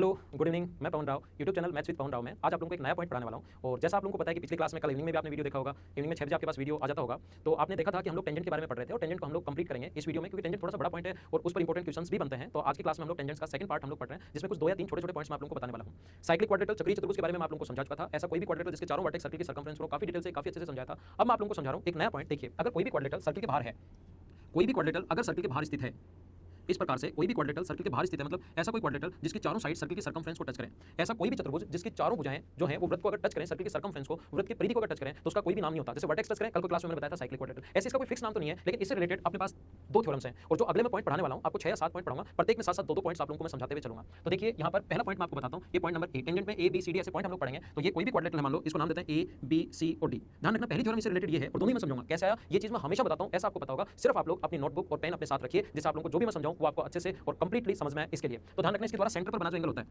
Hello, good evening. मैं Pavan Rao, YouTube channel maths with Pavan Rao में आज आप लोगों को एक नया पॉइंट पढ़ाने वाला हूं। और जैसा आप लोगों को पता है कि पिछली क्लास में कल इवनिंग में भी आपने वीडियो देखा होगा, इवनिंग में 6 बजे आपके पास वीडियो आ जाता होगा। तो आपने देखा था कि हम लोग टेंजेंट के बारे में पढ़ रहे थे और टेंजेंट को हम लोग कंप्लीट करेंगे इस वीडियो में, क्योंकि टेंजेंट थोड़ा सा बड़ा पॉइंट है और उस पर इंपॉर्टेंट क्वेश्चंस भी बनते हैं। तो आज की क्लास में हम लोग टेंजेंट्स का सेकंड पार्ट हम लोग पढ़ रहे हैं, जिसमें कुछ 2 या 3 छोटे-छोटे पॉइंट्स मैं आप लोगों को बताने वाला हूं। साइक्लिक क्वाड्रेटल चक्रीय चतुर्भुज के बारे में मैं आप लोगों को समझा चुका था। ऐसा कोई भी क्वाड्रेटल जिसके चारों वर्टेक्स सर्किल की सर्कमफ्रेंस को काफी डिटेल से काफी अच्छे से समझाया था। अब मैं आप लोगों को समझा रहा हूं एक नया पॉइंट। देखिए, अगर कोई भी क्वाड्रेटल सर्किल के बाहर है, कोई भी क्वाड्रेटल अगर सर्किल के बाहर स्थित है, इस प्रकार से कोई भी क्वाड्रेटल सर्किल के बाहर स्थित है, मतलब ऐसा कोई क्वाड्रेटल जिसकी चारों साइड सर्किल की सर्कमफ्रेंस को टच करें, ऐसा कोई भी चतुर्भुज जिसकी चारों भुजाएं जो हैं वो वृत्त को अगर टच करें, सर्किल की सर्कमफ्रेंस को, वृत्त की परिधि को अगर टच करें, तो उसका कोई भी नाम नहीं होता। जैसे वर्टेक्स टच करें, कल को क्लास में मैंने बताया था साइक्लिक क्वाड्रेटल। ऐसे इसका कोई फिक्स नाम तो नहीं है, लेकिन इससे रिलेटेड अपने पास 2 थ्योरम्स हैं और जो अगले मैं पॉइंट पढ़ाने वाला हूं, आपको 6 या 7 पॉइंट पढ़ाऊंगा, प्रत्येक में साथ-साथ 2-2 पॉइंट्स आप लोगों को मैं समझाते हुए चलूंगा। तो देखिए, यहां पर पहला पॉइंट मैं आपको बताता हूं, ये पॉइंट नंबर 8 टेंजेंट में ए बी सी डी ऐसे पॉइंट हम लोग पढ़ेंगे। तो ये कोई भी क्वाड्रेटल है, मान लो इसको नाम देते हैं ए बी सी और डी। ध्यान रखना, पहली थ्योरम इससे रिलेटेड ये है और दोनों ही मैं समझाऊंगा। कैसे आया ये चीज मैं हमेशा बताता हूं, ऐसा आपको पता होगा। सिर्फ आप लोग अपनी नोटबुक और पेन अपने साथ रखिए, जिससे आप लोगों को जो भी मैं समझाऊं वो आपको अच्छे से और कंप्लीटली समझ में आए। इसके लिए तो ध्यान रखना, इसके द्वारा सेंटर पर बना जो एंगल होता है,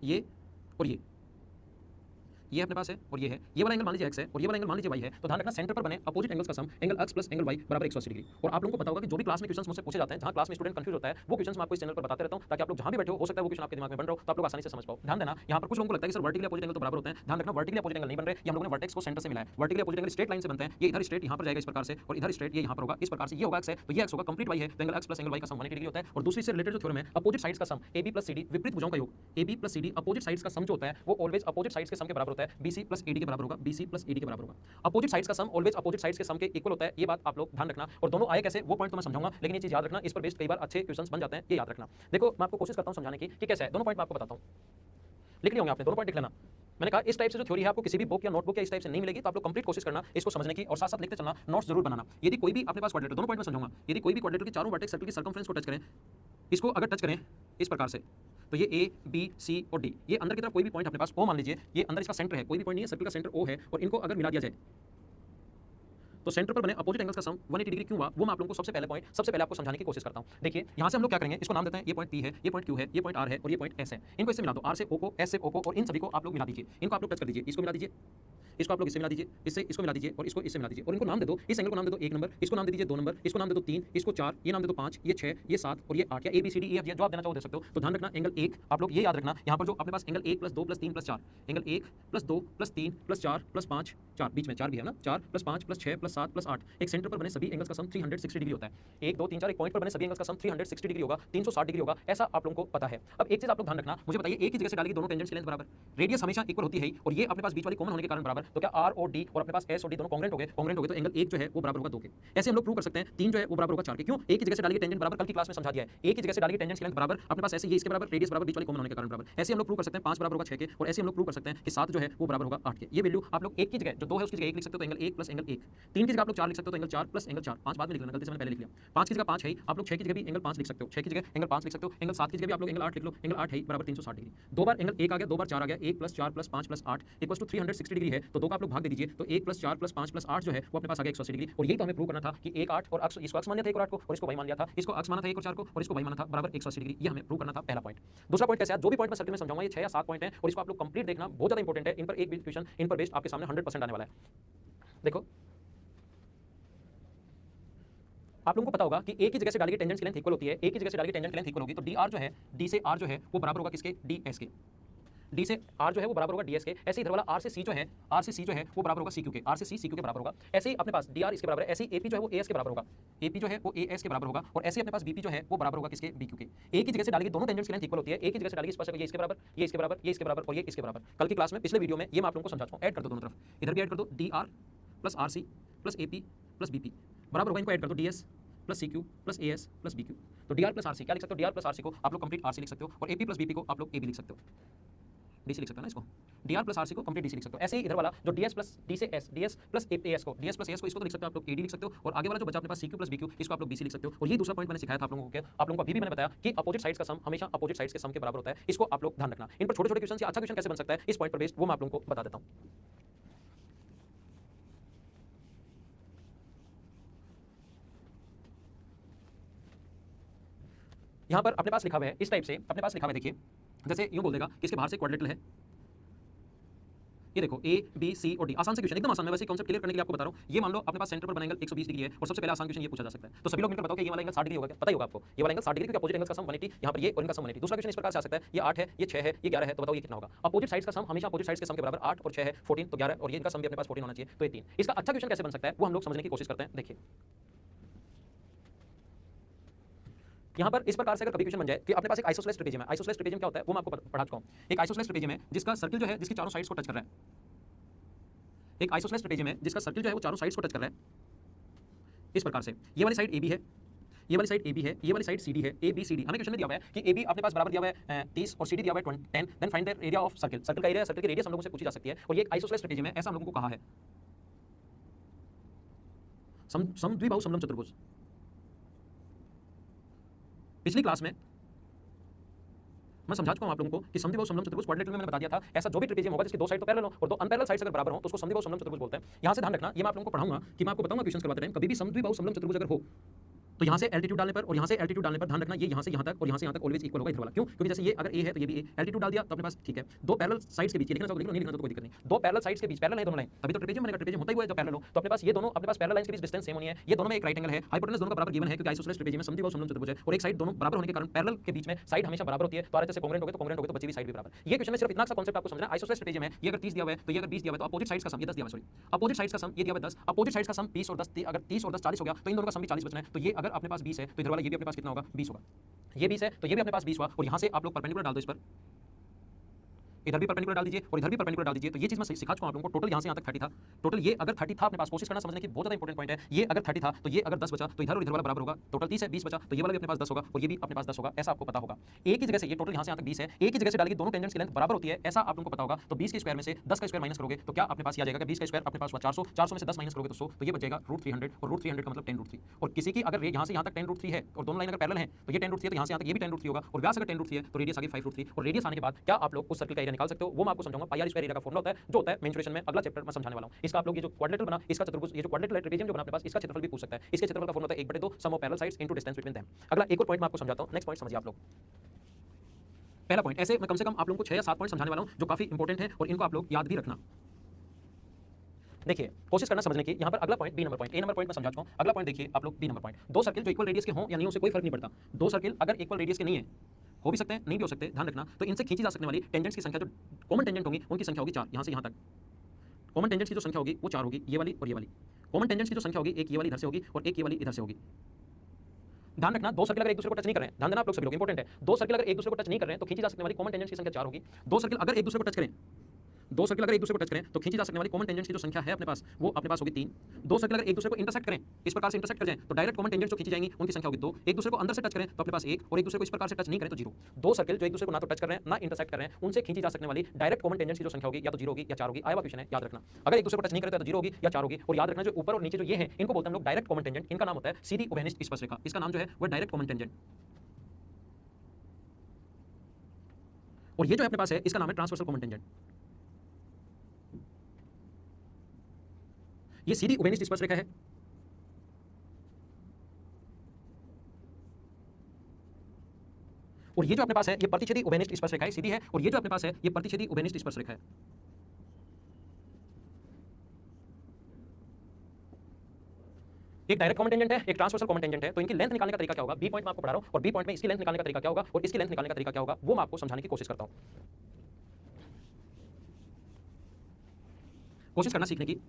ये और ये अपने पास है और ये है। ये वाला एंगल मान लीजिए x है और ये वाला एंगल मान लीजिए y है। तो ध्यान रखना, सेंटर पर बने अपोजिट एंगल्स का sum angle x plus angle y बराबर 180 डिग्री। और आप लोगों को पता होगा कि जो भी क्लास में क्वेश्चंस मुझसे पूछे जाते हैं, जहां क्लास में स्टूडेंट कंफ्यूज होता है, वो क्वेश्चंस मैं आपको इस चैनल पर बताते रहता हूं, ताकि आप लोग जहां भी बैठे हो सकता है वो क्वेश्चन आपके दिमाग में बन रहा हो, तो आप लोग आसानी से समझ पाओ। ध्यान देना, यहां पर कुछ लोगों को लगता है कि सर वर्टिकली अपोजिट एंगल तो बराबर होते हैं। ध्यान रखना, वर्टिकली अपोजिट एंगल नहीं बन रहे, ये हम लोगों ने वर्टेक्स को सेंटर से मिलाया है। Vertically opposite angle straight line से बनते हैं। ये इधर स्ट्रेट यहां पर जाएगा इस प्रकार से और इधर स्ट्रेट ये यहां पर होगा इस प्रकार से। ये होगा x है तो ये x होगा, कंप्लीट y है तो angle x plus angle y का सम 180 डिग्री होता है। और दूसरी से रिलेटेड जो थ्योरम है, अपोजिट साइड्स का सम ab प्लस cd, विपरीत भुजाओं का योग ab plus cd, opposite sides का सम जो होता है वो ऑलवेज अपोजिट साइड्स के सम के बराबर होता है। bc प्लस ad के बराबर होगा, bc प्लस ad के बराबर होगा। अपोजिट साइड्स का सम ऑलवेज अपोजिट साइड्स के सम के इक्वल होता है। ये बात आप लोग ध्यान रखना। और दोनों आए कैसे वो पॉइंट तो मैं समझाऊंगा, लेकिन ये चीज याद रखना, इस पर बेस्ड कई बार अच्छे क्वेश्चंस बन जाते हैं, ये याद रखना। देखो, मैं आपको कोशिश करता हूं समझाने की कि कैसे है। दोनों पॉइंट मैं आपको बताता हूं, लिख लिए होंगे आपने, दोनों पॉइंट लिख लेना। मैंने कहा इस टाइप से जो थ्योरी है आपको किसी भी बुक या नोटबुक या इस टाइप से नहीं मिलेगी, तो आप लोग कंप्लीट कोशिश करना इसको समझने की और साथ साथ लिखते चलना, नोट्स जरूर बनाना। यदि कोई भी अपने पास क्वाड्रेटल, दोनों पॉइंट में समझाऊंगा, यदि कोई भी क्वाड्रेटल के चारों वर्टेक्स सर्किल की सर्कमफ्रेंस को टच करें, इसको अगर टच करें इस प्रकार से, तो ये ए बी सी और डी, ये अंदर की तरफ कोई भी पॉइंट अपने पास ओ मान लीजिए, ये अंदर इसका सेंटर है, कोई भी पॉइंट नहीं है, सर्किल का सेंटर ओ है, और इनको अगर मिला दिया जाए तो सेंटर पर बने अपोजिट एंगल्स का सम 180 डिग्री क्यों हुआ, वो मैं आप लोगों को सबसे पहले आपको समझाने की कोशिश करता हूं। देखिए, यहां से हम लोग क्या करेंगे, इसको नाम देते हैं, ये पॉइंट P है, ये पॉइंट Q है, ये पॉइंट R है और ये पॉइंट S है। इनको इससे मिला दो, R से O को, S से O को, और इन सभी को आप लोग मिला दीजिए। इनको आप लोग टच कर दीजिए, इसको मिला दीजिए, इसको आप लोग इससे मिला दीजिए, इससे इसको मिला दीजिए और इसको इससे मिला दीजिए, और इनको नाम दे दो। इस एंगल को नाम दे दो 1 नंबर, इसको नाम दे दीजिए 2 नंबर, इसको नाम दे दो 3, इसको 4, ये नाम दे दो 5, ये 6, ये 7 और ये 8, या ABCD जो आप देना चाहो दे सकते हो। तो ध्यान रखना, एंगल 1 आप लोग ये याद रखना, यहां पर जो अपने पास angle 1 plus 2 plus 3 plus 4, angle 1 plus 2 plus 3 plus 4 plus 5, 4 बीच में 4 भी है ना, 4 प्लस 5 प्लस 6 प्लस 7 प्लस 8, एक सेंटर पर बने सभी एंगल्स का सम 360 डिग्री होता है। 1 2 3 4 एक पॉइंट पर बने सभी एंगल्स का सम 360 डिग्री होगा, 360 डिग्री होगा, ऐसा आप लोगों को पता है। अब एक चीज आप लोग ध्यान रखना, मुझे बताइए एक ही जगह से डाली दोनों टेंजेंट्स की लेंथ बराबर, रेडियस हमेशा इक्वल होती है और ये अपने पास बीच वाली कॉमन होने के कारण बराबर, तो क्या R और D और अपने पास S और D दोनों कांग्रुएंट हो गए तो एंगल 1 जो है वो बराबर होगा 2 के। ऐसे हम लोग प्रूव कर सकते हैं 3 जो है वो बराबर होगा 4 के। क्यों? एक ही जगह से डाली टेंजेंट बराबर, कल की क्लास में समझा दिया है, एक ही जगह से डाली टेंजेंट की लेंथ बराबर, अपने पास ऐसे ये इसके बराबर, रेडियस बराबर, बीच वाली कॉमन होने के कारण बराबर। ऐसे हम लोग प्रूव कर सकते हैं 5 बराबर होगा 6 के, और ऐसे हम लोग प्रूव कर सकते हैं कि 7 जो है वो बराबर होगा 8 के। ये वैल्यू आप लोग एक की जगह जो 2 है उसकी जगह 1 लिख सकते हो, तो एंगल 1 प्लस एंगल 1, 3 की जगह आप लोग 4 लिख सकते हो, तो एंगल 4 प्लस एंगल 4, 5 बाद में लिख लेना, गलती से मैंने पहले लिख लिया, 5 की जगह 5 है, आप लोग 6 की जगह भी एंगल 5 लिख सकते हो, 6 की जगह एंगल 5 लिख सकते हो, एंगल 7 की जगह भी आप लोग एंगल 8 लिख लो, एंगल 8 है बराबर 360 डिग्री। 2 बार एंगल 1 आ गया, 2 बार 4 आ गया, 1 plus 4 plus 5 plus 8 equals to 360 degree है, तो 2 का आप लोग भाग दे दीजिए, तो 1 प्लस 4 प्लस 5 प्लस 8 जो है वो अपने पास आ गया 180 डिग्री। और यही तो हमें प्रूव करना था कि 1 8 और अक्ष, इसको अक्ष माना था 1 और 8 को, और इसको y मान लिया था, इसको अक्ष माना था 1 और 4 को, और इसको y माना था बराबर 180 डिग्री। ये हमें प्रूव करना था, पहला पॉइंट। दूसरा पॉइंट कैसे है, जो भी पॉइंट मैं सर्किल में समझाऊंगा, ये 6 या 7 पॉइंट है और इसको आप लोग कंप्लीट देखना, बहुत ज्यादा इंपॉर्टेंट है। इन पर एक भी क्वेश्चन इन पर बेस्ड आपके सामने 100% आने वाला है। देखो, आप लोगों को पता होगा कि एक ही जगह से डाली गई टेंजेंट की लेंथ इक्वल होती है, एक ही जगह से डाली गई टेंजेंट की लेंथ इक्वल होगी, तो dr जो है d से r जो है वो बराबर होगा किसके, ds के। d से r जो है वो बराबर होगा ds के। ऐसे इधर वाला r से c जो है, r से c जो है वो बराबर होगा cq के, r से c cq के बराबर होगा। ऐसे ही अपने पास dr इसके बराबर है, ऐसे ही ap जो है वो as के बराबर होगा, ap जो है वो as के बराबर होगा, और ऐसे अपने पास bp जो है वो बराबर होगा किसके, bq के। एक ही जगह से डाली गई दोनों टेंजेंट्स की लेंथ इक्वल होती है, एक ही जगह से डाली गई स्पर्शक, ये इसके बराबर, ये इसके बराबर, ये इसके बराबर और ये इसके बराबर। कल की क्लास में पिछले वीडियो में ये मैं आप लोगों को समझा चुका हूं। ऐड कर दो दोनों तरफ, इधर भी ऐड कर दो, dr plus rc plus ap plus bp बराबर होगा, इनको ऐड कर दो, ds plus CQ plus AS plus BQ। तो DR प्लस RC क्या लिख सकते हो, DR प्लस RC को आप लोग कंप्लीट RC लिख सकते हो, और AP प्लस BP को आप लोग AB लिख सकते हो, DC लिख सकते हो ना इसको, DR प्लस RC को कंप्लीट DC लिख सकते हो। ऐसे ही इधर वाला जो DS प्लस D से S, DS प्लस AS को, DS प्लस AS को इसको तो लिख सकते हो आप लोग AD लिख सकते हो, और आगे वाला जो बचा अपने पास CQ प्लस BQ, इसको आप लोग BC लिख सकते हो। और ये दूसरा पॉइंट मैंने सिखाया था आप लोगों को, आप लोगों को अभी भी मैंने बताया कि अपोजिट साइड्स का सम हमेशा अपोजिट साइड्स के सम के बराबर होता है। इसको आप लोग ध्यान रखना। इन पर छोटे छोटे क्वेश्चन या अच्छा क्वेश्चन कैसे बन सकता है इस पॉइंट पर बेस्ड, वो मैं आप लोगों को बता देता हूं। यहां पर अपने पास लिखा हुआ है इस टाइप से, अपने पास लिखा हुआ है, देखिए, जैसे यूं बोल देगा कि इसके बाहर से क्वाड्रेटल है, ये देखो ए बी सी और डी, आसान से क्वेश्चन, एकदम आसान है, वैसे कॉन्सेप्ट क्लियर करने के लिए आपको बता रहा हूं। ये मान लो अपने पास सेंटर पर बना एंगल 120 डिग्री है और सबसे पहले आसान क्वेश्चन ये पूछा जा सकता है, तो सभी लोग मिलकर बताओ कि ये वाला एंगल 60 डिग्री होगा क्या? पता ही होगा आपको, ये वाला एंगल 60 डिग्री, क्योंकि अपोजिट एंगल्स का सम 180, यहां पर ये और इनका सम 180। दूसरा क्वेश्चन इस प्रकार से आ सकता है, ये 8 है, ये 6 है, ये 11 है, तो बताओ ये कितना होगा? अपोजिट साइड्स का सम हमेशा अपोजिट साइड्स के सम के बराबर, 8 और 6 है 14, तो 11 और ये इनका सम भी अपने पास 14 होना चाहिए, तो ये 3। इसका अच्छा क्वेश्चन कैसे बन सकता है वो हम लोग समझने की कोशिश करते हैं। देखिए यहाँ पर इस प्रकार से अगर कभी क्वेश्चन बन जाए कि अपने पास एक आइसोसेलेस ट्रेपेजियम है, आइसोसेलेस ट्रेपेजियम क्या होता है वो मैं आपको पढ़ा चुका हूं। एक आइसोसेलेस ट्रेपेजियम है जिसका सर्किल जो है जिसकी चारों साइड्स को टच कर रहा है, एक आइसोसेलेस ट्रेपेजियम है जिसका सर्किल जो है वो चारों साइड्स को टच कर रहा है इस प्रकार से। ये वाली साइड ए बी है, ये वाली साइड ए बी है, ये वाली साइड सी डी है, ए बी सी डी। हमें क्वेश्चन में दिया हुआ है कि ए बी अपने पास बराबर दिया हुआ है 30 और सी डी दिया हुआ है 10, then find the area of circle. Circle का एरिया, सर्किल की रेडियस हम लोगों से पूछी जा सकती है, और ये एक आइसोसेलेस ट्रेपेजियम है, ऐसा हम लोगों को कहा है। समद्विबाहु समलंब चतुर्भुज। पिछली क्लास में मैं समझा चुका हूं आप लोगों को कि समद्विबाहु समलंब चतुर्भुज क्वाड्रिलेटरल में मैंने बता दिया था, ऐसा जो भी ट्रेपेजियम होगा जिसकी दो साइड तो पैरेलल हो और दो अनपैरेलल साइड्स अगर बराबर हो तो उसको समद्विबाहु समलंब चतुर्भुज बोलते हैं। यहां से ध्यान रखना, ये मैं आप लोगों को पढ़ाऊंगा कि मैं आपको बताऊंगा क्वेश्चन करवाते टाइम, कभी भी समद्विबाहु समलंब चतुर्भुज अगर हो तो यहां से एल्टीट्यूड डालने पर और यहां से एल्टीट्यूड डालने पर ध्यान रखना, ये यहां से यहां तक और यहां से यहां तक ऑलवेज इक्वल होगा इधर वाला। क्यों? क्योंकि जैसे ये अगर ए है तो ये भी ए, एल्टीट्यूड डाल दिया तो अपने पास ठीक है, दो पैरेलल साइड्स के बीच, लिखना चाहो तो लिख लो, नहीं लिखना तो कोई दिक्कत नहीं, दो पैरेलल साइड्स के बीच पैरेलल है दोनों लाइन, तभी तो ट्रेपेजियम बनेगा। ट्रेपेजियम होता ही हुआ है जब पैरेलल हो, तो अपने पास ये दोनों अपने पास पैरेलल लाइंस के बीच डिस्टेंस सेम होनी है, ये दोनों में एक राइट एंगल है, हाइपोटेनस दोनों का बराबर गिवन है, क्योंकि आइसोसेलेस ट्रेपेजियम में समद्विबाहु समलंब चतुर्भुज है और एक साइड दोनों बराबर होने के कारण पैरेलल के बीच में साइड हमेशा बराबर होती है, तो आरएचएस से कांग्रुएंट हो गए तो कांग्रुएंट हो गए तो बची हुई साइड भी बराबर। ये क्वेश्चन में सिर्फ इतना सा कांसेप्ट आपको समझना है, आइसोसेलेस ट्रेपेजियम है, ये अगर 30 दिया हुआ है तो ये अगर 20 दिया हुआ है तो अपोजिट साइड्स का सम, ये 10 दिया हुआ है, सॉरी अपोजिट साइड्स का सम ये दिया हुआ है 10, अपोजिट साइड्स का सम 20 और 10, अगर 30 और 10 40 हो गया तो इन दोनों का सम भी 40 बचना है, तो ये अगर अपने पास 20 है तो इधर वाला ये भी अपने पास कितना होगा? 20 होगा। ये 20 है तो ये भी अपने पास 20 हुआ, और यहां से आप लोग परपेंडिकुलर डाल दो इस पर, इधर भी परपेंडिकुलर डाल दीजिए और इधर भी परपेंडिकुलर डाल दीजिए, तो ये चीज मैं सिखा चुका हूं आप लोगों को। टोटल यहां से यहां तक 30 था, टोटल ये अगर 30 था अपने पास, कोशिश करना समझने की, बहुत ज्यादा इंपॉर्टेंट पॉइंट है ये, अगर 30 था तो ये अगर 10 बचा तो इधर और इधर वाला बराबर होगा, टोटल 30 है, 20 बचा तो ये वाला भी अपने पास 10 होगा और ये भी अपने पास 10 होगा, ऐसा आपको पता होगा। एक ही जगह से ये टोटल यहां से यहां तक 20 है, एक ही जगह से डालेंगे, दोनों टेंजेंट्स की लेंथ बराबर होती है, ऐसा आप लोगों को पता होगा। तो 20 के स्क्वायर में से 10 का स्क्वायर माइनस करोगे तो क्या अपने पास आ जाएगा? 20 का स्क्वायर अपने पास हुआ 400, 400 में से 10 माइनस करोगे तो 100, तो ये बचेगा √300, और √300 का मतलब 10√3। और किसी की अगर यहां से यहां तक 10√3 है और दोनों लाइन अगर पैरेलल है तो ये 10√3 है, तो यहां से यहां तक ये भी 10√3 होगा, और व्यास अगर 10√3 है तो रेडियस आ गई 5√3, और रेडियस आने के बाद क्या आप लोग उस सर्कल का एरिया निकाल सकते हो, वो मैं आपको समझाऊंगा। पाई आर स्क्वायर एरिया का फॉर्मूला होता है जो होता है मेंसुरेशन में, अगला चैप्टर में समझाने वाला हूं। इसका आप लोग ये जो क्वाड्रिलेटरल बना, इसका चतुर्भुज, ये जो क्वाड्रिलेटरल ट्रेपेजियम जो बना अपने पास, इसका क्षेत्रफल भी पूछ सकता है। इसके क्षेत्रफल का फॉर्मूला होता है 1/2 sum of parallel sides into distance between them. अगला एक और पॉइंट मैं आपको समझाता हूं, नेक्स्ट पॉइंट समझिए आप लोग। पहला पॉइंट, ऐसे मैं कम से कम आप लोगों को 6 या 7 पॉइंट समझाने वाला हूं जो काफी इंपॉर्टेंट है और इनको आप लोग याद भी रखना। देखिए कोशिश करना समझने की। यहाँ पर अगला पॉइंट बी नंबर पॉइंट, ए नंबर पॉइंट मैं समझा चुका हूं, अगला पॉइंट देखिए आप लोग बी नंबर पॉइंट। दो सर्किल जो इक्वल रेडियस के हों या नहीं हो, उससे कोई फर्क नहीं पड़ता। दो सर्किल अगर इक्वल रेडियस के नहीं है, हो भी सकते हैं नहीं भी हो सकते, ध्यान रखना, तो इनसे खींची जा सकने वाली टेंजेंट्स की संख्या, जो कॉमन टेंजेंट होंगी उनकी संख्या होगी 4, यहां से यहां तक कॉमन टेंजेंट्स की जो संख्या होगी वो 4 होगी, ये वाली और ये वाली। कॉमन टेंजेंट्स की जो संख्या होगी, एक ये वाली इधर से होगी और एक ये वाली इधर से होगी। ध्यान रखना, दो सर्किल अगर एक दूसरे को टच नहीं कर रहे हैं, ध्यान देना आप लोग सभी लोग, इंपॉर्टेंट है, दो सर्किल अगर एक दूसरे को टच नहीं कर रहे हैं तो खींची जा सकने वाली कॉमन टेंजेंट्स की संख्या 4 होगी। दो सर्किल अगर एक दूसरे को टच करें, दो सर्किल अगर एक दूसरे को टच करें तो खींची जा सकने वाली कॉमन टेंजेंट्स की जो संख्या है अपने पास वो अपने पास होगी 3। दो सर्किल अगर एक दूसरे को इंटरसेक्ट करें, इस प्रकार से इंटरसेक्ट कर जाएं तो डायरेक्ट कॉमन टेंजेंट्स जो खींची जाएंगी उनकी संख्या होगी 2। एक दूसरे को अंदर से टच करें तो अपने पास 1, और एक दूसरे को इस प्रकार से टच नहीं करें तो 0। दो सर्किल जो एक दूसरे को ना तो टच कर रहे हैं ना इंटरसेक्ट कर रहे हैं, उनसे खींची जा सकने वाली डायरेक्ट कॉमन टेंजेंट्स की जो संख्या होगी या तो 0 होगी या 4 होगी। आया हुआ क्वेश्चन है, याद रखना, अगर एक दूसरे को टच नहीं करते तो 0 होगी या 4 होगी। और याद रखना जो ऊपर और नीचे जो ये है इनको बोलते हैं हम लोग डायरेक्ट कॉमन टेंजेंट, इनका नाम होता है सीधी उभयनिष्ठ स्पर्शरेखा, इसका नाम जो है वो डायरेक्ट कॉमन टेंजेंट। और ये जो अपने पास है इसका नाम है ट्रांसवर्सल कॉमन टेंजेंट। ये सीधी उभयनिष्ठ स्पर्शरेखा है, और ये जो अपने पास है ये प्रतिच्छेदी उभयनिष्ठ स्पर्शरेखा है, सीधी है, और ये जो अपने पास है ये प्रतिच्छेदी उभयनिष्ठ स्पर्शरेखा है। एक डायरेक्ट कॉमन टेंजेंट है, एक ट्रांसवर्सल कॉमन टेंजेंट है, तो इनकी लेंथ निकालने का तरीका क्या होगा, बी पॉइंट में आपको पढ़ा रहा हूं, और बी पॉइंट में इसकी लेंथ निकालने का तरीका क्या होगा और इसकी लेंथ निकालने का तरीका क्या होगा वो मैं आपको समझाने की कोशिश करता हूं। कोशिश करना सीखने की।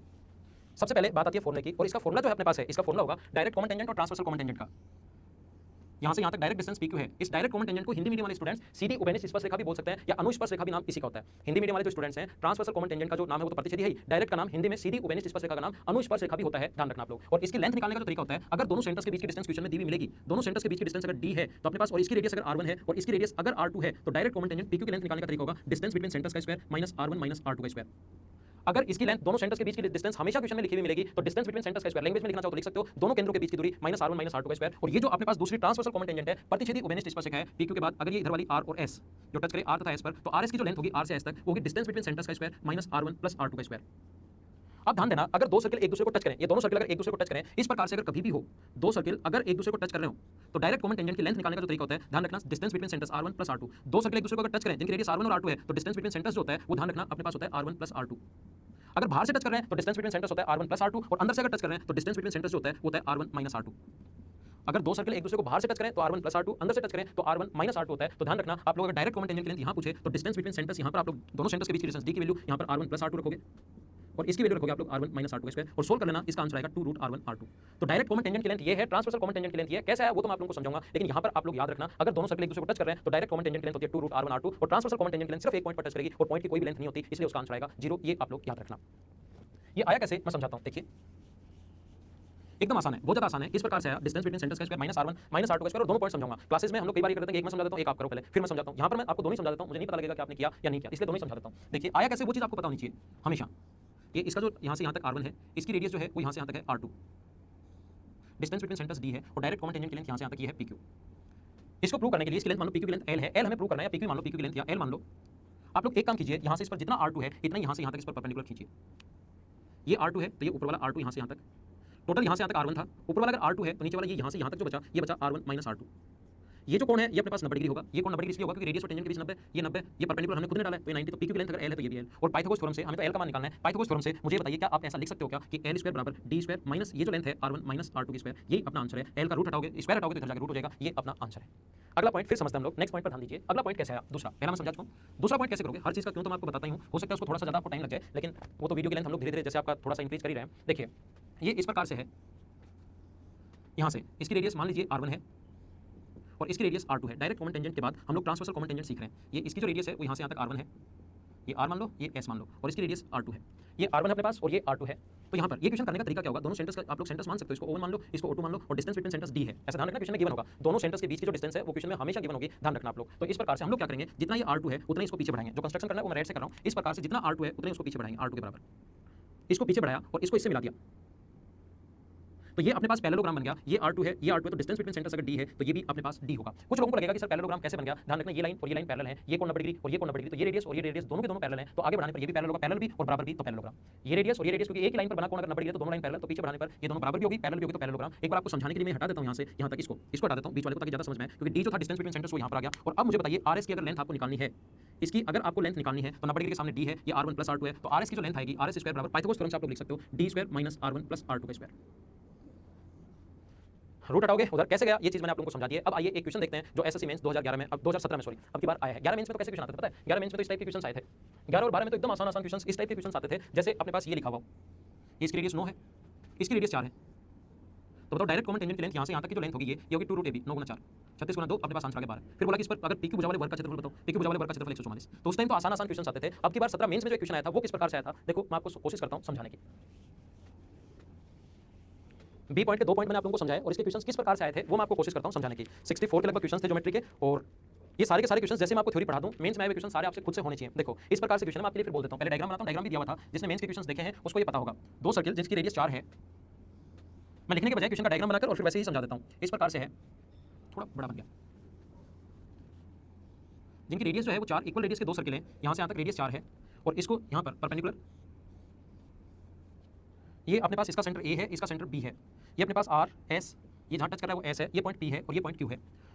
सबसे पहले बात आती है फॉर्मूले की, और इसका फॉर्मूला जो है अपने पास है, इसका फॉर्मूला होगा डायरेक्ट कॉमन टेंजेंट और ट्रांसवर्सल कॉमन टेंजेंट का। यहां से यहां तक डायरेक्ट डिस्टेंस PQ है। इस डायरेक्ट कॉमन टेंजेंट को हिंदी मीडियम वाले स्टूडेंट्स सीधी उभयनिष्ठ स्पर्शरेखा भी बोल सकते हैं, या अनुस्पर्शरेखा भी नाम इसी का होता है। हिंदी मीडियम वाले जो स्टूडेंट्स हैं, ट्रांसवर्सल कॉमन टेंजेंट का जो नाम है वो तो प्रतिच्छेदी है ही, डायरेक्ट का नाम हिंदी में सीधी उभयनिष्ठ स्पर्शरेखा का नाम अनुस्पर्शरेखा भी होता है, ध्यान रखना आप लोग। और इसकी लेंथ निकालने का जो तरीका होता है, अगर दोनों सेंटर्स के बीच की डिस्टेंस क्वेश्चन में दी हुई मिलेगी, दोनों सेंटर्स के बीच की डिस्टेंस अगर d है तो अपने पास, और इसकी रेडियस अगर r1 है और इसकी रेडियस अगर r2 है, तो डायरेक्ट कॉमन टेंजेंट PQ की लेंथ निकालने का तरीका होगा डिस्टेंस बिटवीन सेंटर्स का square minus r1 minus r2 का स्क्वायर। अगर इसकी लेंथ दोनों सेंटर्स के बीच की डिस्टेंस हमेशा क्वेश्चन में लिखी हुई मिलेगी तो डिस्टेंस बिटवीन सेंटर्स का स्क्वायर, लैंग्वेज में लिखना चाहो तो लिख सकते हो दोनों केंद्रों के बीच की दूरी माइनस r1 माइनस r2 का स्क्वायर। और ये जो अपने पास दूसरी ट्रांसवर्सल कॉमन टेंजेंट है, प्रतिच्छेदी उभयनिष्ठ स्पर्शरेखा है, PQ के बाद अगर ये इधर वाली r और s जो टच करे r तथा s पर, तो rs की जो लेंथ होगी r से s तक वो होगी डिस्टेंस बिटवीन सेंटर्स का square minus r1 plus r2 का स्क्वायर। अब ध्यान देना, अगर दो सर्किल एक दूसरे को टच करें, ये दोनों सर्किल अगर एक दूसरे को टच करें, इस प्रकार से अगर कभी भी हो दो सर्किल अगर एक दूसरे को टच कर रहे हो तो डायरेक्ट कॉमन टेंजेंट की लेंथ निकालने का जो तरीका होता है, ध्यान रखना distance between centres r1 plus r2। दो सर्किल एक दूसरे को अगर टच करें जिनकी रेडियस r1 और r2 है तो डिस्टेंस बिटवीन सेंटर्स जो होता है वो ध्यान रखना अपने पास होता है r1 प्लस r2। अगर बाहर से टच कर रहे हैं तो डिस्टेंस बिटवीन सेंटर्स होता है r1 प्लस r2 और अंदर से अगर टच कर रहे हैं तो डिस्टेंस बिटवीन सेंटर्स जो होता है वो होता है r1 माइनस r2। अगर दो सर्किल एक दूसरे को बाहर से टच करें तो r1 प्लस r2, अंदर से टच करें तो r1 माइनस r2 होता है। तो ध्यान रखना आप लोग अगर डायरेक्ट कॉमन टेंजेंट की लेंथ यहां पूछे तो डिस्टेंस बिटवीन सेंटर्स यहां पर आप लोग दोनों सेंटर्स के बीच की डिस्टेंस d की वैल्यू यहां पर r1 प्लस r2 रखोगे और इसकी वैल्यू रखोगे आप लोग r1 माइनस r2 स्क्वायर और सोल्व कर लेना, इसका आंसर आएगा 2 रूट r1 r2। तो डायरेक्ट कॉमन टेंजेंट की लेंथ ये है, ट्रांसवर्सल कॉमन टेंजेंट की लेंथ ये है। कैसे है वो तो मैं आप लोगों को समझाऊंगा, लेकिन यहां पर आप लोग याद रखना अगर दोनों सर्किल एक दूसरे को टच कर रहे हैं तो डायरेक्ट कॉमन टेंजेंट की लेंथ होती है 2 रूट r1 r2 और ट्रांसवर्सल कॉमन टेंजेंट की लेंथ सिर्फ एक पॉइंट पर टच करेगी और पॉइंट की कोई भी लेंथ नहीं होती, इसलिए उसका आंसर आएगा 0। ये आप लोग याद रखना। ये आया कैसे मैं समझाता हूं, देखिए एकदम आसान है, बहुत ज्यादा आसान है। इस प्रकार से आया डिस्टेंस बिटवीन सेंटर्स का square minus r1 minus r2 का स्क्वायर और दोनों पॉइंट समझाऊंगा। क्लासेस में हम लोग कई बार करते हैं, एक मैं समझा देता हूं, एक आप करो पहले, फिर मैं समझाता हूं। यहां पर मैं आपको दोनों ही समझा देता हूं, मुझे नहीं पता लगेगा कि आपने किया या नहीं किया, इसलिए दोनों ही समझा देता हूं। देखिए आया कैसे वो चीज आपको पता होनी चाहिए हमेशा। ये इसका जो यहां से यहां तक r1 है, इसकी रेडियस जो है वो यहां से यहां तक है r2, distance between centres d है और डायरेक्ट कॉमन टेंजेंट की लेंथ यहां से यहां तक ये है pq। इसको प्रूव करने के लिए इसकी लेंथ मान लो pq की लेंथ l है, l हमें प्रूव करना है, pq मान लो pq की लेंथ या l मान लो। आप लोग एक काम कीजिए, यहां से इस पर जितना r2 है इतना यहां से यहां तक इस पर परपेंडिकुलर खींचिए। ये r2 है तो ये ऊपर वाला r2 यहां से यहां तक, टोटल यहां से यहां तक r1 था, ऊपर वाला अगर r2 है तो नीचे वाला ये यहां से यहां तक जो बचा ये बचा r1 माइनस r2। ये जो कोण है ये अपने पास 90 डिग्री होगा। ये कोण 90 डिग्री इसलिए होगा क्योंकि रेडियस और टेंजेंट के बीच 90, ये 90, ये परपेंडिकुलर हमने खुद ने डाला है तो ये 90, तो pq की लेंथ अगर l है तो ये भी l। और पाइथागोरस थ्योरम से हमें तो l का मान निकालना है। पाइथागोरस थ्योरम से मुझे बताइए क्या आप ऐसा लिख सकते हो क्या कि l स्क्वायर बराबर d स्क्वायर माइनस ये जो लेंथ है r1 माइनस r2 की स्क्वायर, यही अपना आंसर है। l का रूट हटाओगे, स्क्वायर हटाओगे तो इधर जाके रूट हो जाएगा, ये अपना आंसर है। अगला पॉइंट फिर समझते हैं हम लोग, नेक्स्ट पॉइंट पर ध्यान दीजिए। अगला पॉइंट कैसे आया, दूसरा, पहला मैं समझा चुका हूं, दूसरा पॉइंट कैसे करोगे, हर चीज का क्यों तो मैं आपको बताता ही हूं, हो सकता है उसको थोड़ा सा ज्यादा आपको टाइम लग जाए, लेकिन वो तो वीडियो की लेंथ हम लोग धीरे धीरे जैसे आपका थोड़ा सा इंक्रीज कर ही रहे हैं। देखिए ये इस प्रकार से है, यहां से इसकी रेडियस मान लीजिए r1 है और इसकी रेडियस r2 है। डायरेक्ट कॉमन टेंजेंट के बाद हम लोग ट्रांसवर्सल कॉमन टेंजेंट सीख रहे हैं। ये इसकी जो रेडियस है वो यहां से यहां तक r1 है, ये r मान लो, ये s मान लो और इसकी रेडियस r2 है। ये r1 है अपने पास और ये r2 है। तो यहाँ पर ये क्वेश्चन करने का तरीका क्या होगा, दोनों सेंटर्स का आप लोग सेंटर्स मान सकते हो, इसको O1 मान लो, इसको O2 मान लो और डिस्टेंस बिटवीन सेंटर्स d है। ऐसा ध्यान रखना क्वेश्चन में गिवन होगा, दोनों सेंटर्स के बीच की जो डिस्टेंस है वो क्वेश्चन में हमेशा गिवन होगी, ध्यान रखना आप लोग। तो इस प्रकार से हम लोग क्या करेंगे, जितना ये r2 है उतना इसको पीछे बढ़ाएंगे। जो कंस्ट्रक्शन करना है वो मैं राइट से कर रहा हूँ, इस प्रकार से जितना r2 है उतना इसको पीछे बढ़ाएंगे, r2 के बराबर इसको पीछे बढ़ाया और इसको इससे मिला दिया, तो ये अपने पास पैरेललोग्राम बन गया। ये r2 है, ये r2 है, तो डिस्टेंस बिटवीन सेंटर्स अगर d है तो ये भी अपने पास d होगा। कुछ लोगों को लगेगा कि सर पैरेललोग्राम कैसे बन गया, ध्यान रखना ये लाइन और ये लाइन पैरेलल है, ये कोण 90 डिग्री और ये कोण 90 डिग्री, तो ये रेडियस और ये रेडियस दोनों के दोनों पैरेलल हैं, तो आगे बढ़ाने पर ये भी पैरेलल होगा, पैरेलल भी और बराबर भी, तो पैरेललोग्राम। ये रेडियस और ये रेडियस क्योंकि एक ही लाइन पर बना कोण अगर 90 डिग्री है तो दोनों लाइन पैरेलल, तो पीछे बढ़ाने पर ये दोनों बराबर भी होगी, पैरेलल भी होगी, तो पैरेललोग्राम। एक बार आपको समझाने के लिए मैं हटा देता हूं यहां से यहां तक, इसको हटा देता हूं बीच वाले को ताकि ज्यादा समझ में आए, क्योंकि d जो था डिस्टेंस बिटवीन सेंटर्स वो यहां पर आ गया। और अब मुझे बताइए rs की अगर लेंथ आपको निकालनी है, इसकी अगर आपको लेंथ निकालनी है तो 90 डिग्री के सामने d है, ये r1 प्लस r2 है, तो rs की जो लेंथ आएगी rs स्क्वायर बराबर पाइथागोरस थ्योरम से आप लोग लिख सकते हो d square minus r1 plus r2 का स्क्वायर। रूट हटाओगे उधर, कैसे गया ये चीज मैंने आप लोगों को समझा दी है। अब आइए एक क्वेश्चन देखते हैं जो एसएससी मेंस 2011 में, अब 2017 में सॉरी अब की बार आया है। 11 मेंस में तो कैसे क्वेश्चन आते थे पता है, 11 मेंस में तो इस टाइप के क्वेश्चन आए थे, 11 और 12 में तो एकदम आसान आसान क्वेश्चन इस टाइप के क्वेश्चन आते थे, जैसे अपने पास ये लिखा हुआ हो, इसकी रेडियस 9 है, इसकी रेडियस 4 है, तो बताओ डायरेक्ट कॉमन टेंजेंट की लेंथ यहां से यहां तक की जो लेंथ होगी ये होगी 2 रूट ab, 9 गुना 4 36 गुना 2, अपने पास आंसर आ गया 12। फिर बोला कि इस पर अगर pq भुजा वाले वर्ग का क्षेत्रफल बताओ, pq भुजा वाले वर्ग का क्षेत्रफल 144, तो उस टाइम तो आसान आसान क्वेश्चन आते थे। अब की बार 17 मेंस में जो क्वेश्चन आया था वो किस प्रकार से आया था, देखो मैं आपको कोशिश करता हूं समझाने की। बी पॉइंट के 2 पॉइंट मैंने आप लोगों को समझाया और इसके क्वेश्चंस किस प्रकार से आए थे वो मैं आपको कोशिश करता हूं समझाने की। 64 के लगभग क्वेश्चंस थे ज्योमेट्री के, और ये सारे के सारे क्वेश्चंस जैसे मैं आपको थ्योरी पढ़ा दूं, मेंस में आए हुए क्वेश्चन सारे आपसे खुद से होने चाहिए। देखो इस प्रकार से क्वेश्चन मैं आपके लिए फिर बोल देता हूं, पहले डायग्राम बनाता हूं, डायग्राम भी दिया हुआ था, जिसने मेंस के क्वेश्चंस देखे हैं उसको ये पता होगा। दो सर्किल जिसकी रेडियस 4 है, मैं लिखने के बजाय क्वेश्चन का डायग्राम बनाकर और फिर वैसे ही समझा देता हूं। इस प्रकार से है, थोड़ा बड़ा बन गया, जिनकी रेडियस जो है वो 4 इक्वल रेडियस के दो सर्किल हैं, यहां से यहां तक रेडियस 4 है और इसको यहां पर परपेंडिकुलर, ये अपने पास इसका सेंटर A है, इसका सेंटर B है, ये अपने पास R S, ये जहां टच कर रहा है वो S है, ये पॉइंट P है और ये पॉइंट Q है।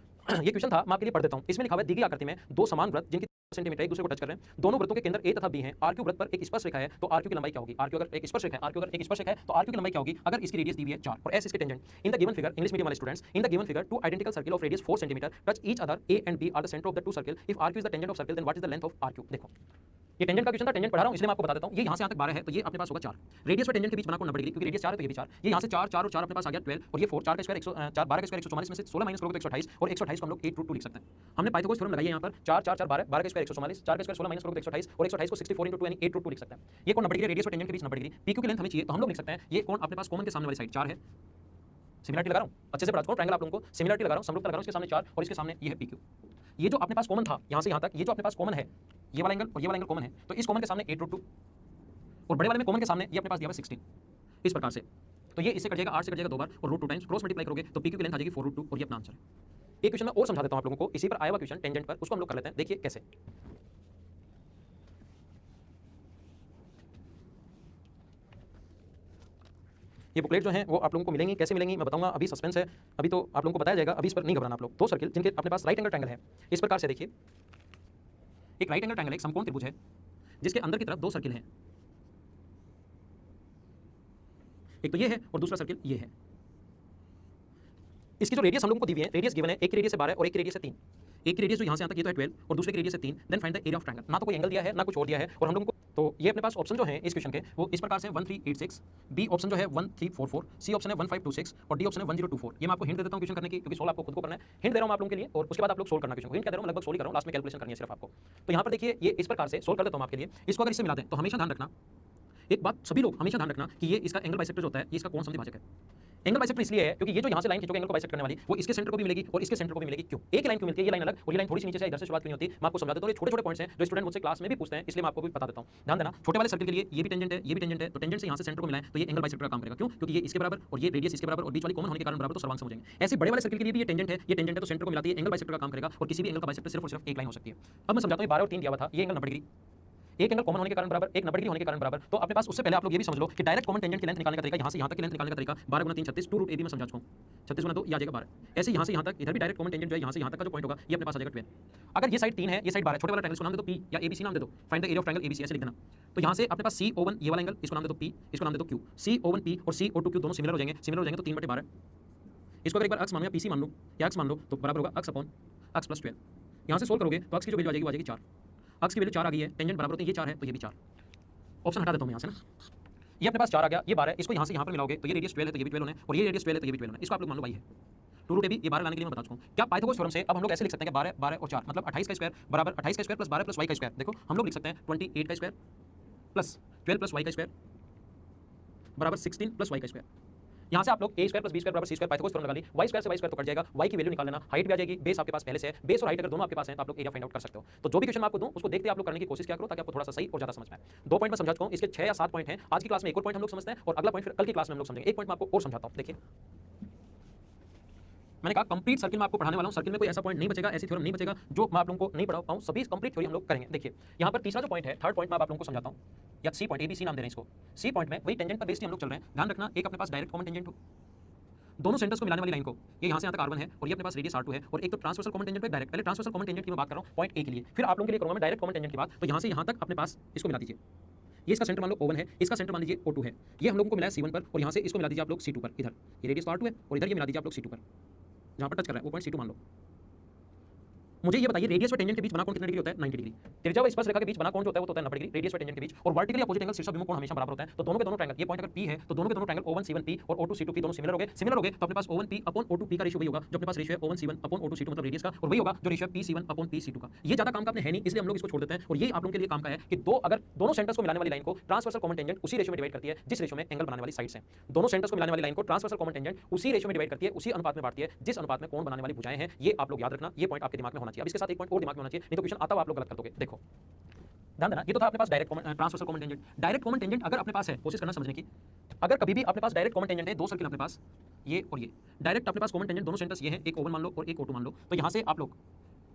ये क्वेश्चन था, मैं आपके लिए पढ़ देता हूं। इसमें लिखा हुआ है दी गई आकृति में दो समान वृत्त जिनकी सेंटीमीटर एक दूसरे को टच कर रहे हैं, दोनों वृत्तों के केंद्र A तथा B हैं, RQ वृत्त पर एक स्पर्श रेखा है, तो RQ की लंबाई क्या होगी, RQ अगर एक स्पर्श रेखा है, RQ अगर एक स्पर्श रेखा है तो RQ की लंबाई क्या होगी अगर इसकी रेडियस दी हुई है 4 और S इसके tangent. In the given figure, English medium वाले students, in the given figure two identical circle of radius 4 centimetre touch each other A and B are the centre of the two circle, if RQ is the tangent of circle then what is the length of RQ। देखो ये tangent का question था, tangent पढ़ा रहा हूं इसलिए मैं आपको बता देता हूं। ये यहां से यहां तक 12 है तो ये अपने पास होगा 4, रेडियस और टेंजेंट के बीच बना कोण 90 डिग्री, क्योंकि रेडियस 4 है तो ये भी 4, ये यहां से 4 4 और 4 अपने पास आ गया 12 और ये 4 4 का स्क्वायर 100 12 का स्क्वायर 144 में से 16 माइनस करोगे तो 128 और 128 को हम लोग 8 रूट 2 लिख सकते हैं। हमने पाइथागोरस थ्योरम लगाई है यहां पर 4 4 4 12 12 का स्क्वायर 144, 4 का स्क्वायर 16 माइनस करोगे तो 128 और 128 को 64 into 2 यानी 8 रूट 2 लिख सकते हैं। ये कोण 90 डिग्री, रेडियस और टेंजेंट के बीच 90 डिग्री, pq की लेंथ हमें चाहिए तो हम लोग लिख सकते हैं ये कोण अपने पास कॉमन के सामने वाली साइड 4 है, सिमिलरिटी लगा रहा हूं अच्छे से पढ़ा, ट्रायंगल आप लोगों को सिमिलरिटी लगा रहा हूं, समरूपता लगा रहा हूं, इसके सामने 4 और इसके सामने ये है pq। ये जो अपने पास कॉमन था यहां से यहां तक, ये जो अपने पास कॉमन है ये वाला एंगल और ये वाला एंगल कॉमन है, तो इस कॉमन के सामने 8 रूट 2 और बड़े वाले में कॉमन के सामने ये अपने पास दिया हुआ 16 इस प्रकार से, तो ये इससे कट जाएगा 8 से कट जाएगा 2 बार और रूट 2 टाइम्स क्रॉस मल्टीप्लाई करोगे तो pq की लेंथ आ जाएगी 4 रूट 2 और ये अपना आंसर है। एक क्वेश्चन मैं और समझा देता हूं आप लोगों को, इसी पर आया हुआ क्वेश्चन टेंजेंट पर, उसको हम लोग कर लेते हैं, देखिए कैसे। ये बुकलेट जो है वो आप लोगों को मिलेंगी, कैसे मिलेंगी मैं बताऊंगा, अभी सस्पेंस है, अभी तो आप लोगों को बताया जाएगा, अभी इस पर नहीं घबराना आप लोग। दो सर्किल जिनके अपने पास राइट एंगल ट्रायंगल है, इस प्रकार से देखिए, एक राइट एंगल ट्रायंगल एक समकोण त्रिभुज है जिसके अंदर की तरफ दो सर्किल हैं, एक तो ये है और दूसरा सर्किल ये है। इसकी जो रेडियस हम लोगों को दी हुई है, रेडियस गिवन है, एक की रेडियस है 12 और एक की रेडियस है 3। एक की रेडियस जो यहाँ से यहाँ तक ये तो है 12 और दूसरे की रेडियस है 3। Then find the area of triangle. ना तो कोई एंगल दिया है ना कुछ और दिया है, और हम लोगों को तो ये अपने पास ऑप्शन जो है इस क्वेश्चन के वो इस प्रकार से 1386, बी ऑप्शन जो है 1344, सी ऑप्शन है 1526 और डी ऑप्शन है 1024। ये मैं आपको हिंट दे देता हूँ क्वेश्चन करने की, क्योंकि सोल्व आपको खुद को करना है। हिंट दे रहा हूँ आप लोगों के लिए और उसके बाद आप लोग सोल्व करना क्वेश्चन को। हिंट कह रहा हूँ लगभग सोल्व ही कर रहा हूँ, लास्ट में कैलकुलेशन करनी है सिर्फ आपको। तो यहाँ पर देखिए ये इस प्रकार से सोल्व कर देता हूँ आपके लिए। इसको अगर इससे मिला दें तो हमेशा ध्यान रखना एक बात, सभी लोग हमेशा ध्यान रखना कि ये इसका एंगल बाइसेक्टर जो होता है ये इसका कोण समद्विभाजक है। एंगल बाइसेक्टर इसलिए है क्योंकि ये जो यहाँ से लाइन खींचोगे एंगल को बाइसेक्ट करने वाली, वो इसके सेंटर को भी मिलेगी और इसके सेंटर को भी मिलेगी। क्यों? एक लाइन क्यों मिलती है? ये लाइन अलग और ये लाइन थोड़ी सी नीचे से इधर से शुरुआत क्यों होती है, मैं आपको समझा देता हूँ। ये छोटे-छोटे पॉइंट्स हैं जो स्टूडेंट मुझसे क्लास में भी पूछते हैं, इसलिए मैं आपको भी बता देता हूँ। ध्यान देना, छोटे वाले सर्किल के लिए ये भी टेंजेंट है, ये भी टेंजेंट है, तो टेंजेंट से यहाँ से सेंटर को मिलाएं तो ये एंगल बाइसेक्टर का काम करेगा। क्यों? क्योंकि ये इसके बराबर और ये रेडियस इसके बराबर और बीच वाली कॉमन होने के कारण बराबर, तो सर्वांग समझेंगे। ऐसे बड़े वाले सर्किल के लिए भी ये टेंजेंट है, ये टेंजेंट है तो सेंटर को मिलाती है, एंगल बाइसेक्टर का काम करेगा और किसी भी एंगल का बाइसेक्टर सिर्फ और सिर्फ एक लाइन हो सकती है। अब मैं समझाता हूँ, 12 और 3 दिया हुआ था, ये एंगल 90 डिग्री, एक एंगल कॉमन होने के कारण बराबर, एक 90 डिग्री होने के कारण बराबर। तो अपने पास उससे पहले आप लोग ये भी समझ लो कि डायरेक्ट कॉमन टेंजेंट की लेंथ निकालने का तरीका, यहाँ से यहाँ तक की लेंथ निकालने का तरीका 12 गुना 3 36, 2 रूट ए बी में समझा चुका हूँ, 36 गुना 2 ये आ जाएगा 12। ऐसे यहाँ से यहाँ तक इधर भी डायरेक्ट कॉमन टेंजेंट जो है यहाँ से यहाँ तक का जो पॉइंट होगा ये अपने पास आ जाएगा 12। अगर ये साइड 3 है, ये साइड 12, छोटे वाला ट्रायंगल को नाम दे दो पी या एबीसी नाम दे दो। Find the area of triangle ABC ऐसे लिख देना। तो यहाँ से अपने पास सी ओवन ये वाला एंगल, इसको नाम दे दो पी, इसको नाम दे दो क्यू। सी ओवन पी और सी ओ टू क्यू दोनों सिमिलर हो जाएंगे, सिमिलर हो जाएंगे तो 3/12। इसको अगर एक बार अक्स मानो या पीसी मान लो या अक्स मान लो तो बराबर होगा अक्स अपॉन अक्स प्लस 12। यहाँ से सोल्व करोगे तो अक्स की जो वैल्यू आ जाएगी वो आ जाएगी 4, अक्स की वैल्यू 4 आ गई है, टेंजेंट बराबर होते हैं, ये 4 है तो ये भी 4। ऑप्शन हटा देता हूँ यहाँ से ना, ये अपने पास 4 आ गया, ये 12 है, इसको यहाँ से यहाँ पर मिलाओगे तो ये रेडियस 12 है तो ये भी 12 होना है, और ये रेडियस 12 है तो ये भी 12 होना है। इसको आप लोग मान लो y है, 2 रूट ए बी, ये 12 लाने के लिए मैं बता चुका हूँ। क्या पाइथागोरस थ्योरम से अब हम लोग ऐसे लिख सकते हैं कि 12 12 और 4 मतलब 28 का स्क्वायर बराबर 28 का स्क्वायर प्लस 12 प्लस y का स्क्वायर। देखो हम लोग लिख सकते हैं 28 का स्क्वायर प्लस 12 प्लस y का स्क्वायर बराबर 16 प्लस y का स्क्वायर। यहाँ से आप लोग a square plus b square बराबर c स्क्वायर पाइथागोरस थ्योरम लगा ली, y स्क्वायर से y स्क्वायर तो कट जाएगा, y की वैल्यू निकाल लेना, हाइट भी आ जाएगी, बेस आपके पास पहले से है, बेस और हाइट अगर दोनों आपके पास हैं तो आप लोग एरिया फाइंड आउट कर सकते हो। तो जो भी क्वेश्चन मैं आपको दूं उसको देखते आप लोग करने की कोशिश क्या करो ताकि आपको थोड़ा सा सही और ज्यादा समझ में आए। 2 पॉइंट मैं समझा चुका हूं, इसके 6 या 7 पॉइंट हैं। आज की क्लास में एक और पॉइंट हम लोग समझते हैं और अगला पॉइंट फिर कल की क्लास में हम लोग समझेंगे। एक पॉइंट मैं आपको और समझाता हूं, देखिए मैंने कहा कंप्लीट सर्किल में आपको पढ़ाने वाला हूं, सर्किल में कोई ऐसा पॉइंट नहीं बचेगा, ऐसी थ्योरम नहीं बचेगा जो मैं आप लोगों को नहीं पढ़ा पाऊं, सभी कंप्लीट थ्योरी हम लोग करेंगे। देखिए यहां पर तीसरा जो पॉइंट है, थर्ड पॉइंट मैं आप लोगों को समझाता हूं, या सी पॉइंट एबीसी नाम दे रहे हैं इसको। सी पॉइंट में वही टेंजेंट पर बेस्ड हम लोग चल रहे हैं। ध्यान रखना, एक अपने पास डायरेक्ट कॉमन टेंजेंट हो, दोनों सेंटर्स को मिलाने वाली लाइन को, ये यहाँ से यहाँ तक R1 है और ये अपने पास रेडियस R2 है, और एक तो ट्रांसवर्सल कॉमन टेंजेंट पे डायरेक्ट, पहले ट्रांसवर्सल कॉमन टेंजेंट की मैं बात कर रहा हूँ पॉइंट ए के लिए, फिर आप लोगों के लिए करूँगा मैं डायरेक्ट कॉमन टेंजेंट की बात। तो यहाँ से यहाँ तक अपने पास इसको मिला दीजिए, ये इसका सेंटर मान लो O1 है, इसका सेंटर मान लीजिए O2 है, ये हम लोगों को मिला है C1 पर, और यहाँ से इसको मिला दीजिए आप लोग C2 पर। इधर ये रेडियस R2 है और इधर ये मिला दीजिए आप लोग C2 पर, जहाँ पर टच कर रहा है वो पॉइंट C2 मान लो। मुझे ये बताइए रेडियस और टेंजेंट के बीच बना कोण कितने डिग्री होता है? 90 डिग्री। त्रिज्या व स्पर्श रेखा के बीच बना कोण जो होता है वो तो होता है 90 डिग्री, रेडियस और टेंजेंट के बीच। और वर्टिकली अपोजिट एंगल शीर्ष विमुख कोण हमेशा बराबर होता है। तो दोनों के दोनों ट्रायंगल, ये पॉइंट अगर P है तो दोनों के दोनों ट्रायंगल O1 C1 P और O2 C2 P दोनों सिमिलर हो गए। सिमिलर हो गए तो अपने पास O1 P upon O2 P का रेशियो वही होगा जो अपने पास रेशियो है O1 C1 upon O2 C2 मतलब रेडियस का, और वही होगा जो ratio P C1 upon P C2 का। ये ज्यादा काम का आपने है नहीं, इसलिए हम लोग इसको छोड़ देते हैं। और ये आप लोगों के लिए काम का है कि अगर दोनों सेंटर्स को मिलाने वाली लाइन को ट्रांसवर्सल कॉमन टेंजेंट उसी रेशियो में डिवाइड करती है जिस रेशियो में एंगल बनाने वाली साइड्स हैं। दोनों सेंटर्स को मिलाने वाली लाइन को ट्रांसवर्सल कॉमन टेंजेंट उसी रेशियो में डिवाइड करती है, उसी अनुपात में बांटती है जिस अनुपात में कोण बनाने वाली भुजाएं हैं। ये आप लोग याद रखना, ये पॉइंट आपके दिमाग में होना चाहिए। अब इसके साथ एक पॉइंट और दिमाग में होना चाहिए, नहीं तो क्वेश्चन आता हुआ आप लोग गलत कर दोगे। देखो ध्यान देना, ये तो था अपने पास direct transversal common tangent. Direct common tangent अगर अपने पास है, कोशिश करना समझने की, अगर कभी भी अपने पास डायरेक्ट कॉमन टेंजेंट है, दो सर्किल अपने पास ये और ये डायरेक्ट अपने पास कॉमन टेंजेंट, दोनों सेंटर्स ये हैं, एक O1 मान लो और एक O2 मान लो, तो यहाँ से आप लोग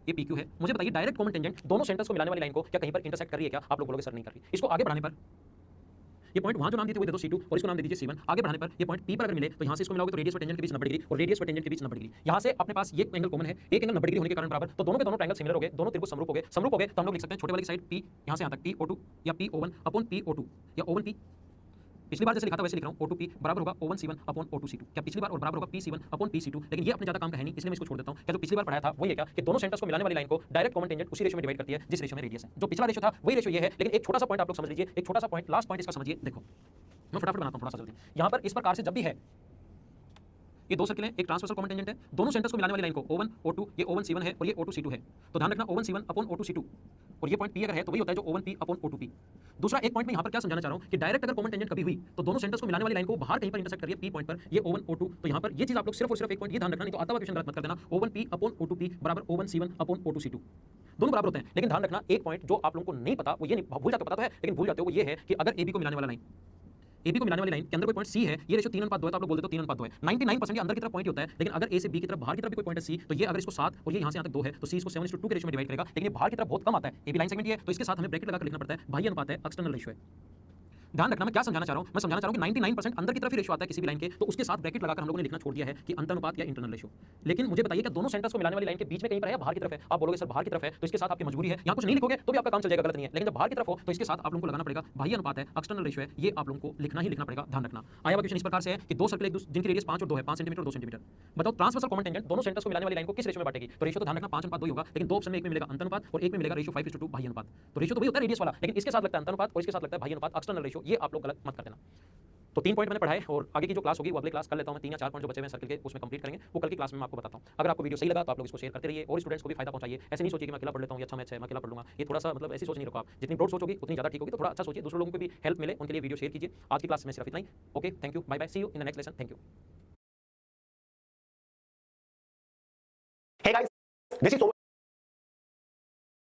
ये PQ है। मुझे बताइए डायरेक्ट कॉमन टेंजेंट दोनों सेंटर्स को मिलाने वाली लाइन को क्या कहीं पर इंटरसेक्ट कर रही है क्या? आप लोग बोलोगे सर नहीं कर रही। इसको आगे बढ़ाने पर ये पॉइंट वहां जो नाम दिए थे वो दे दो C2 और इसको नाम दे दीजिए C1। आगे बढ़ाने पर ये पॉइंट P पर अगर मिले तो यहाँ से इसको मिलाओगे तो रेडियस और टेंजेंट के बीच 90 डिग्री और रेडियस और टेंजेंट के बीच 90 डिग्री। यहाँ से अपने पास ये एंगल कॉमन है, एक एंगल 90 डिग्री होने के कारण बराबर, तो दोनों के दोनों ट्रायंगल सिमिलर हो गए, दोनों त्रिभुज समरूप हो गए। समरूप हो गए तो हम लोग लिख सकते हैं छोटे वाली साइड P यहाँ से यहाँ तक P O2 या P O1 upon P O2 या O1 P, पिछली बार जैसे लिखा था वैसे लिख रहा हूँ, O2P बराबर होगा O1 C1 upon O2 C2। क्या पिछली बार और बराबर होगा P C1 upon P C2, लेकिन ये अपने ज्यादा काम का है नहीं इसलिए मैं इसको छोड़ देता हूँ। क्या जो पिछली बार पढ़ाया था वही है क्या कि दोनों सेंटर्स को मिलाने वाली लाइन को डायरेक्ट कॉमन टेंजेंट उसी रेशियो में डिवाइड करती है जिस रेशियो में रेडियस है। जो पिछला रेशियो था वही रेशियो ये है, लेकिन एक छोटा सा पॉइंट आप लोग समझ लीजिए, एक छोटा सा पॉइंट, लास्ट पॉइंट इसका समझिए। देखो मैं फटाफट बनाता हूँ थोड़ा सा जल्दी। यहाँ पर इस प्रकार से जब भी है ये दो सर्किल हैं, एक ट्रांसवर्सल कॉमन टेंजेंट है, दोनों सेंटर्स को मिलाने वाली लाइन को O1 O2 ये O1 C1 है और ये O2 C2 है, तो ध्यान रखना O1 C1 upon O2 C2 और ये पॉइंट P अगर है तो वही होता है जो O1 P upon O2 P। दूसरा एक पॉइंट में यहाँ पर क्या समझाना चाह रहा हूँ कि डायरेक्ट अगर कॉमन टेंजेंट कभी हुई तो दोनों सेंटर्स को मिलाने वाली लाइन को बाहर कहीं पर इंटरसेक्ट करिए P पॉइंट पर, ये O1 O2, तो यहाँ पर ये चीज आप लोग सिर्फ और सिर्फ एक पॉइंट ये ध्यान रखना, नहीं तो आता हुआ क्वेश्चन गलत मत कर देना। O1 P upon O2 P बराबर O1 C1 upon O2 C2, दोनों बराबर होते हैं। लेकिन ध्यान रखना एक पॉइंट जो आप लोगों को नहीं पता, वो ये नहीं भूल जाते हो, पता तो है लेकिन भूल जाते हो, वो ये है कि अगर AB को मिलाने वाला लाइन, AB को मिलाने वाली लाइन के अंदर कोई पॉइंट C है, ये रेशियो 3:2 है तो आप लोग बोलते हो 3:2 है। 99% ये अंदर की तरफ पॉइंट होता है, लेकिन अगर A से B की तरफ बाहर की तरफ भी कोई पॉइंट है C, तो ये अगर इसको 7 और ये यहाँ से यहाँ तक 2 है तो C इसको 7:2 के रेशियो में डिवाइड करेगा, लेकिन ये बाहर की तरफ बहुत कम आता है। AB लाइन सेगमेंट ये है तो इसके साथ हमें ब्रैकेट लगाकर लिखना पड़ता है, बाह्य अनुपात है, एक्सटर्नल रेशियो है। ध्यान रखना मैं क्या समझाना चाह रहा हूं, मैं समझाना चाह रहा हूं कि 99% अंदर की तरफ ही रेशियो आता है किसी भी लाइन के, तो उसके साथ ब्रैकेट लगाकर हम लोगों ने लिखना छोड़ दिया है कि अंतर्नुपात या इंटरनल रेशियो। लेकिन मुझे बताइए कि दोनों सेंटर्स को मिलाने वाली लाइन के बीच में कहीं पर है या बाहर की तरफ है? आप बोलोगे सर बाहर की तरफ है, तो इसके साथ आपकी मजबूरी है, यहां कुछ नहीं लिखोगे तो भी आपका काम चल जाएगा, गलत नहीं है। लेकिन जब बाहर की तरफ हो तो इसके साथ आप लोगों को लगाना पड़ेगा बाह्य अनुपात है, एक्सटर्नल रेशियो है, ये आप लोगों को लिखना ही लिखना पड़ेगा, ध्यान रखना। आया हुआ क्वेश्चन इस प्रकार से है कि दो सर्कल जिनकी रेडियस 5 और 2 है, 5 सेंटीमीटर और 2 सेंटीमीटर, बताओ ट्रांसवर्सल कॉमन टेंजेंट दोनों सेंटर्स को मिलाने वाली लाइन को किस रेशियो में बांटेगी? तो रेशियो तो ध्यान रखना 5:2 ही होगा, लेकिन दो ऑप्शन में एक में मिलेगा अंतर्नुपात और एक में मिलेगा रेशियो 5:2 बाह्य अनुपात। तो रेशियो तो वही होता है रेडियस वाला, लेकिन इसके साथ लगता है अंतर्नुपात और इसके साथ लगता है बाह्य अनुपात, एक्सटर्नल रेशियो। ये आप लोग गलत मत कर देना। तो 3 पॉइंट मैंने पढ़ाए और आगे की जो क्लास होगी वो अगले क्लास कर लेता हूं मैं। 3 या 4 पॉइंट जो बचे हुए हैं सर्कल के उसमें कंप्लीट करेंगे, वो कल की क्लास में मैं आपको बताता हूं। अगर आपको वीडियो सही लगा तो आप लोग इसको शेयर करते रहिए और स्टूडेंट्स को भी फायदा पहुंचाइए। ऐसे नहीं सोचिए कि मैं अकेला पढ़ लेता हूं, ये अच्छा मैथ्स है मैं अकेला पढ़ लूंगा, ये थोड़ा सा मतलब ऐसी सोच नहीं रखो आप। जितनी ब्रॉड सोच होगी उतनी ज्यादा ठीक होगी, तो थोड़ा अच्छा सोचिए, दूसरे लोगों को भी हेल्प मिले, उनके लिए वीडियो शेयर कीजिए। आज की क्लास में सिर्फ इतना ही। Okay, thank you, bye bye, see you in the next lesson, thank you. Hey guys, this is Soman.